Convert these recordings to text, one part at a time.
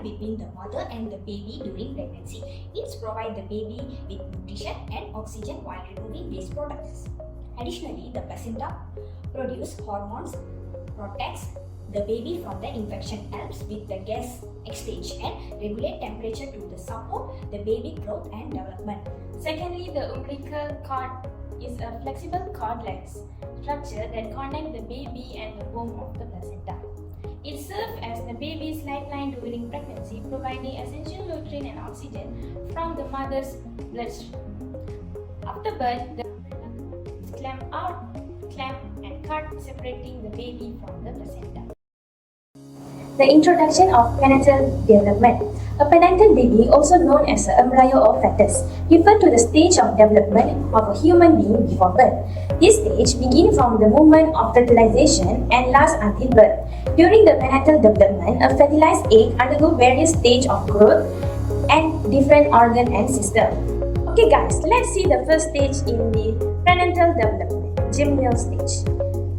between the mother and the baby during pregnancy. It provides the baby with nutrition and oxygen while removing waste products. Additionally, the placenta produces hormones, protects the baby from the infection, helps with the gas exchange and regulate temperature to support the baby growth and development. Secondly, the umbilical cord is a flexible cord-like structure that connects the baby and the womb of the placenta. It serves as the baby's lifeline during pregnancy, providing essential nutrients and oxygen from the mother's bloodstream. After birth, the umbilical is clamped and cut, separating the baby from the placenta. The introduction of prenatal development. A prenatal baby, also known as an embryo or fetus, refers to the stage of development of a human being before birth. This stage begins from the moment of fertilization and lasts until birth. During the prenatal development, a fertilized egg undergoes various stages of growth and different organs and systems. Okay guys, let's see the first stage in the prenatal development, germinal stage.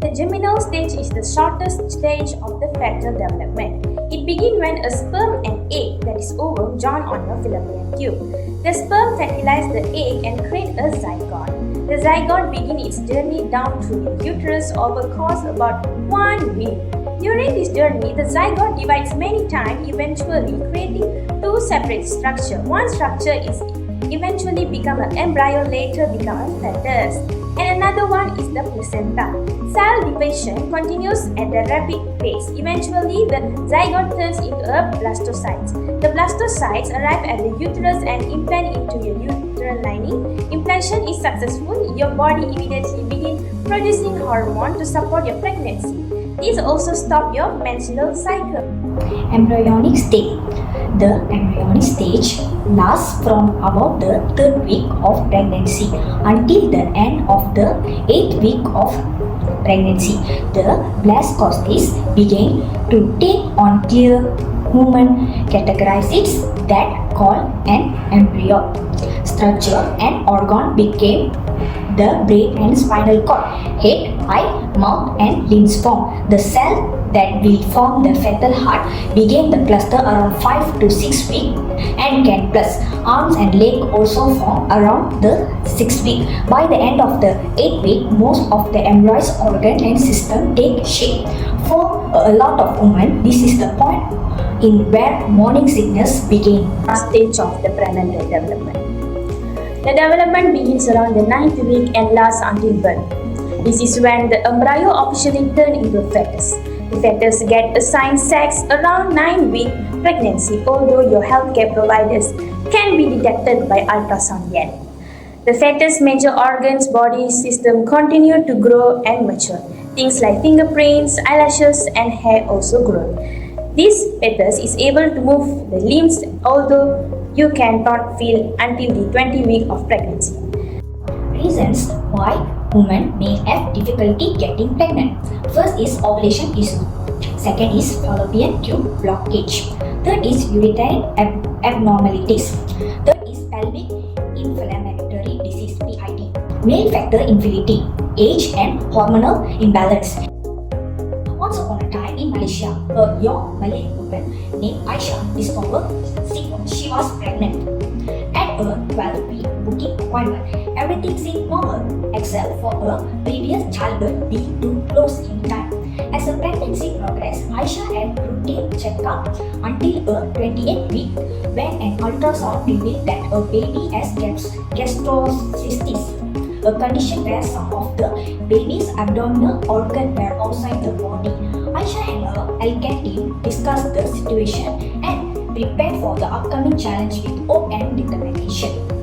The germinal stage is the shortest stage of the fetal development. It begins when a sperm and egg, that is ovum, join on a fallopian tube. The sperm fertilizes the egg and creates a zygote. The zygote begins its journey down through the uterus over course about 1 week. During this journey, the zygote divides many times, eventually creating two separate structures. One structure is eventually become an embryo, later become a fetus, and another one is the placenta. Cell division continues at a rapid pace. Eventually, the zygote turns into a blastocyte. The blastocytes arrive at the uterus and implant into your uterine lining. Implantation is successful. Your body immediately begins producing hormone to support your pregnancy. This also stops your menstrual cycle. Embryonic stage. The embryonic stage lasts from about the 3rd week of pregnancy until the end of the 8th week of pregnancy. The blastocysts begin to take on clear human characteristics that call an embryo. Structure and organ became the brain and spinal cord, head, eye, mouth and limbs form. The cell that will form the fetal heart begin the cluster around 5 to 6 weeks and can plus arms and legs also form around the 6th week. By the end of the 8th week, most of the embryo's organ and system take shape. For a lot of women, this is the point in where morning sickness begins. Stage of the prenatal development. The development begins around the 9th week and lasts until birth. This is when the embryo officially turns into a fetus. The fetus gets assigned sex around 9 week pregnancy, although your healthcare providers can be detected by ultrasound yet. The fetus' major organs, body system continue to grow and mature. Things like fingerprints, eyelashes, and hair also grow. This fetus is able to move the limbs, although you cannot feel until the 20th week of pregnancy. Reasons why women may have difficulty getting pregnant. First is ovulation issue. Second is fallopian tube blockage. Third is uterine abnormalities. Third is pelvic inflammatory disease (PID). Male factor infertility, age and hormonal imbalance. Once upon a time in Malaysia, a young Malay woman named Aisha discovered she was pregnant. At a 12-week booking appointment, everything seemed normal except for a previous childbirth being too close in time. As the pregnancy progressed, Aisha had routine checkup until a 28th week when an ultrasound revealed that a baby has gastrocystis, a condition where some of the baby's abdominal organs were outside the body. Aisha and her healthcare team discussed the situation and prepared for the upcoming challenge with hope and determination.